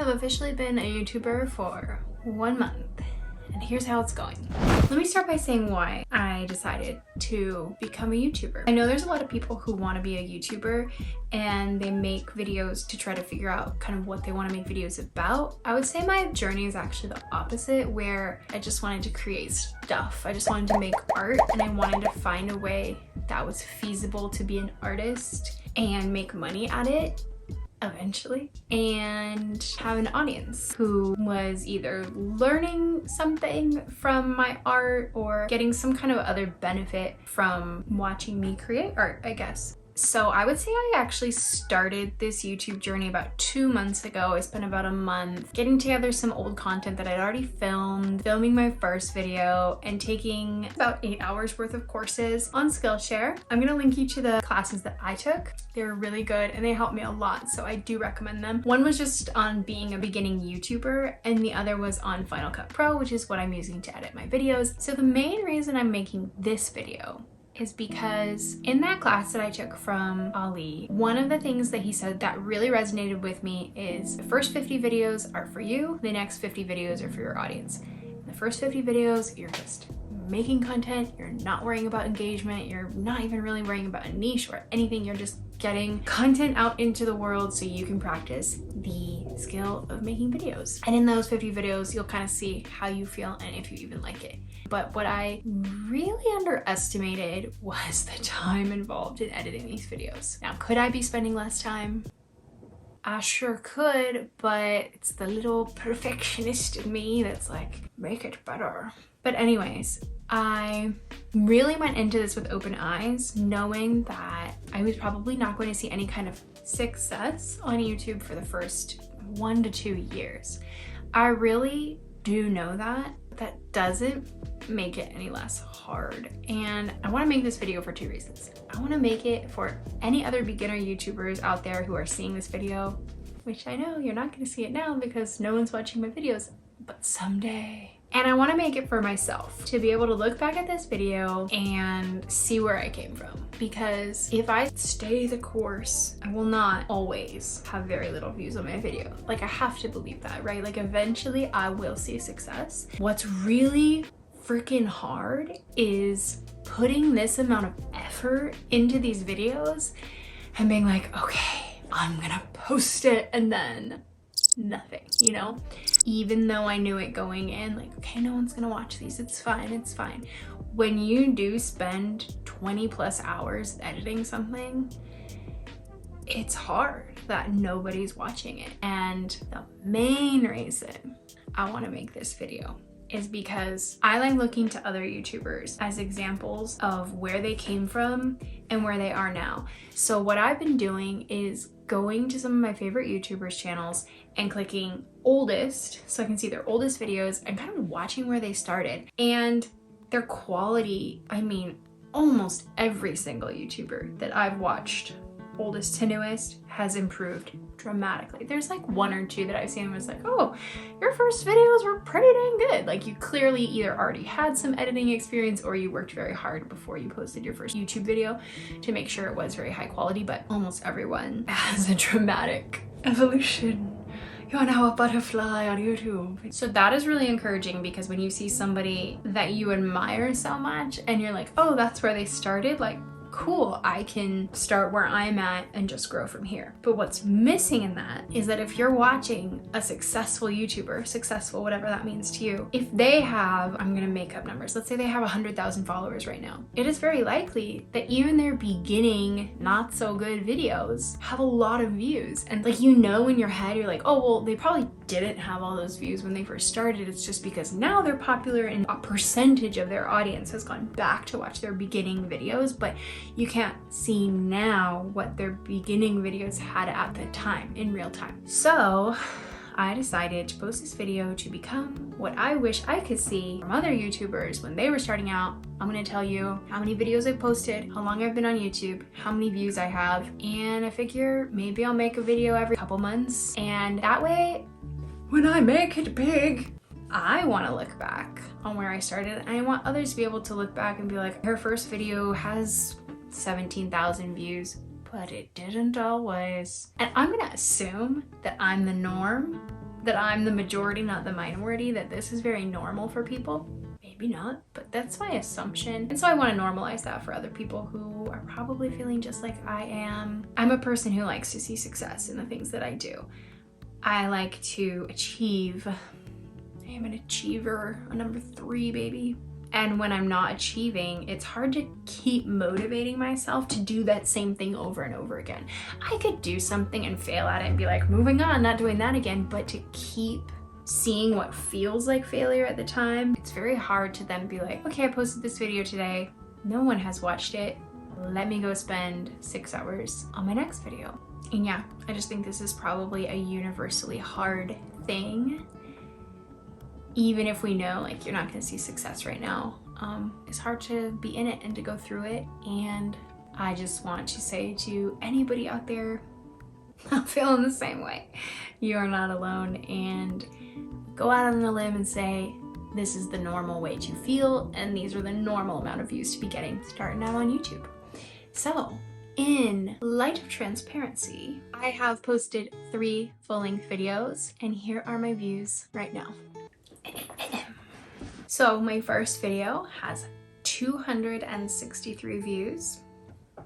have officially been a YouTuber for 1 month, and here's how it's going. Let me start by saying why I decided to become a YouTuber. I know there's a lot of people who want to be a YouTuber and they make videos to try to figure out kind of what they want to make videos about. I would say my journey is actually the opposite, where I just wanted to create stuff. I just wanted to make art, and I wanted to find a way that was feasible to be an artist and make money at it eventually, and have an audience who was either learning something from my art or getting some kind of other benefit from watching me create art, I guess. So I would say I actually started this YouTube journey about 2 months ago. I spent about a month getting together some old content that I'd already filmed, filming my first video, and taking about 8 hours worth of courses on Skillshare. I'm gonna link you to the classes that I took. They were really good and they helped me a lot, so I do recommend them. One was just on being a beginning YouTuber, and the other was on Final Cut Pro, which is what I'm using to edit my videos. So the main reason I'm making this video is because in that class that I took from Ali, one of the things that he said that really resonated with me is the first 50 videos are for you, the next 50 videos are for your audience. In the first 50 videos, you're just making content, you're not worrying about engagement, you're not even really worrying about a niche or anything, you're just getting content out into the world so you can practice the skill of making videos. And in those 50 videos, you'll kind of see how you feel and if you even like it. But what I really underestimated was the time involved in editing these videos. Now, could I be spending less time? I sure could, but it's the little perfectionist in me that's like, make it better. But anyways, I really went into this with open eyes, knowing that I was probably not going to see any kind of success on YouTube for the first 1 to 2 years. I really do know that. That doesn't make it any less hard. And I want to make this video for 2 reasons. I want to make it for any other beginner YouTubers out there who are seeing this video, which I know you're not going to see it now because no one's watching my videos, but someday. And I want to make it for myself, to be able to look back at this video and see where I came from. Because if I stay the course, I will not always have very little views on my video. Like, I have to believe that, right? Like, eventually I will see success. What's really freaking hard is putting this amount of effort into these videos and being like, okay, I'm gonna post it, and then nothing, you know? Even though I knew it going in, like, okay, no one's gonna watch these, it's fine, it's fine. When you do spend 20 plus hours editing something, it's hard that nobody's watching it. And the main reason I want to make this video is because I like looking to other YouTubers as examples of where they came from and where they are now. So what I've been doing is going to some of my favorite YouTubers' channels and clicking oldest, so I can see their oldest videos, and kind of watching where they started. And their quality, I mean, almost every single YouTuber that I've watched, oldest to newest, has improved dramatically. There's like 1 or 2 that I've seen and was like, oh, your first videos were pretty dang good. Like, you clearly either already had some editing experience or you worked very hard before you posted your first YouTube video to make sure it was very high quality. But almost everyone has a dramatic evolution. You're now a butterfly on YouTube. So that is really encouraging, because when you see somebody that you admire so much and you're like, oh, that's where they started, like, cool, I can start where I'm at and just grow from here. But what's missing in that is that if you're watching a successful YouTuber, successful, whatever that means to you, if they have, I'm gonna make up numbers, let's say they have 100,000 followers right now, it is very likely that even their beginning not so good videos have a lot of views. And like, you know, in your head, you're like, oh, well, they probably didn't have all those views when they first started. It's just because now they're popular and a percentage of their audience has gone back to watch their beginning videos, but you can't see now what their beginning videos had at the time in real time. So I decided to post this video to become what I wish I could see from other YouTubers when they were starting out. I'm gonna tell you how many videos I've posted, how long I've been on YouTube, how many views I have, and I figure maybe I'll make a video every couple months, and that way, when I make it big, I want to look back on where I started, and I want others to be able to look back and be like, her first video has 17,000 views, but it didn't always. And I'm gonna assume that I'm the norm that I'm the majority, not the minority, that this is very normal for people. Maybe not, but that's my assumption. And so I want to normalize that for other people who are probably feeling just like I am. I'm a person who likes to see success in the things that I do. I like to achieve. I am an achiever, a number 3, baby. And when I'm not achieving, it's hard to keep motivating myself to do that same thing over and over again. I could do something and fail at it and be like, moving on, not doing that again, but to keep seeing what feels like failure at the time, it's very hard to then be like, okay, I posted this video today, no one has watched it, let me go spend 6 hours on my next video. And yeah, I just think this is probably a universally hard thing. Even if we know like you're not gonna see success right now, it's hard to be in it and to go through it. And I just want to say to anybody out there feeling the same way, you are not alone, and go out on a limb and say, this is the normal way to feel, and these are the normal amount of views to be getting starting out on YouTube. So, in light of transparency, I have posted 3 full-length videos, and here are my views right now. So my first video has 263 views.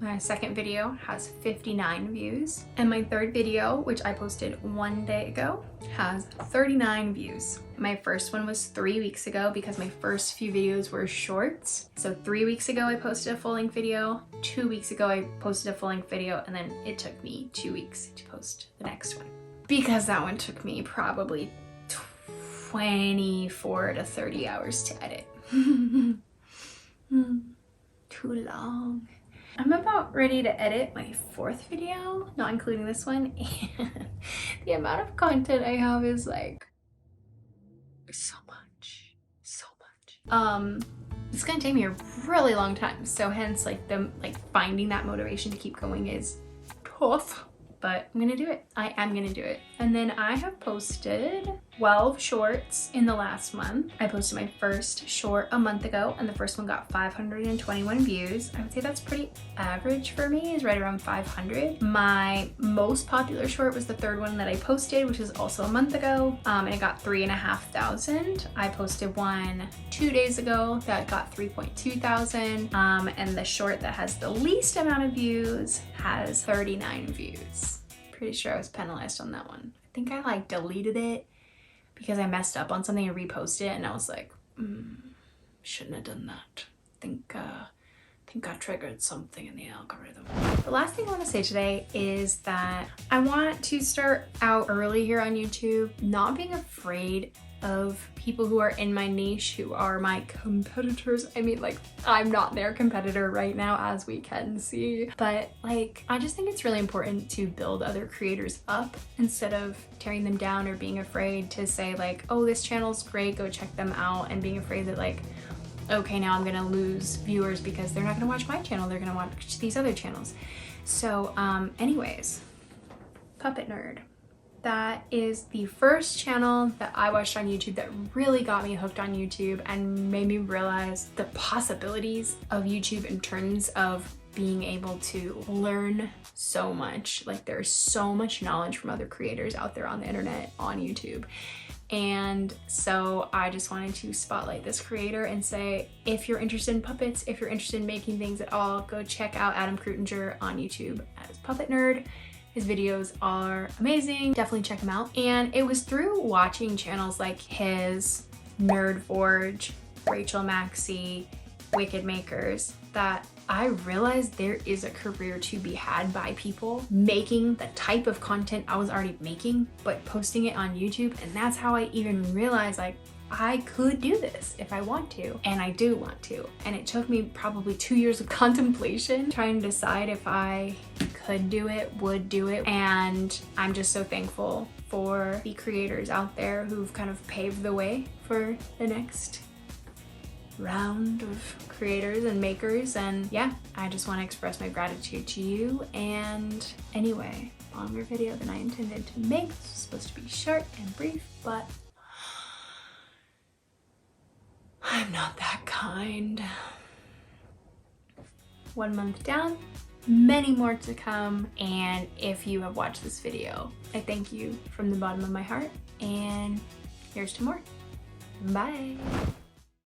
My second video has 59 views. And my third video, which I posted 1 day ago, has 39 views. My first one was 3 weeks ago because my first few videos were shorts. So 3 weeks ago I posted a full-length video, 2 weeks ago I posted a full-length video, and then it took me 2 weeks to post the next one. Because that one took me probably 24 to 30 hours to edit. Too long. I'm about ready to edit my 4th video, not including this one, and the amount of content I have is like so much. It's gonna take me a really long time, so hence like finding that motivation to keep going is tough. But I'm gonna do it. I am gonna do it. And then I have posted 12 shorts in the last month. I posted my first short a month ago, and the first one got 521 views. I would say that's pretty average for me, is right around 500. My most popular short was the 3rd one that I posted, which was also a month ago, and it got 3,500. I posted one 2 days ago that got 3,200, and the short that has the least amount of views has 39 views. Pretty sure I was penalized on that one. I think I like deleted it because I messed up on something and reposted it, and I was like, shouldn't have done that. I think I triggered something in the algorithm. The last thing I want to say today is that I want to start out early here on YouTube, not being afraid of people who are in my niche, who are my competitors. I mean, like, I'm not their competitor right now, as we can see, but like, I just think it's really important to build other creators up instead of tearing them down or being afraid to say like, oh, this channel's great, go check them out, and being afraid that like, okay, now I'm gonna lose viewers because they're not gonna watch my channel, they're gonna watch these other channels. So anyways, Puppet Nerd. That is the first channel that I watched on YouTube that really got me hooked on YouTube and made me realize the possibilities of YouTube in terms of being able to learn so much. Like, there's so much knowledge from other creators out there on the internet, on YouTube. And so I just wanted to spotlight this creator and say, if you're interested in puppets, if you're interested in making things at all, go check out Adam Krutinger on YouTube as Puppet Nerd. His videos are amazing, definitely check him out. And it was through watching channels like his, Nerd Forge, Rachel Maxey, Wicked Makers, that I realized there is a career to be had by people making the type of content I was already making, but posting it on YouTube. And that's how I even realized like, I could do this if I want to, and I do want to. And it took me probably 2 years of contemplation trying to decide if I could do it, would do it. And I'm just so thankful for the creators out there who've kind of paved the way for the next round of creators and makers. And yeah, I just want to express my gratitude to you. And anyway, longer video than I intended to make. This was supposed to be short and brief, but I'm not that kind. 1 month down, many more to come. And if you have watched this video, I thank you from the bottom of my heart. and here's to more. Bye.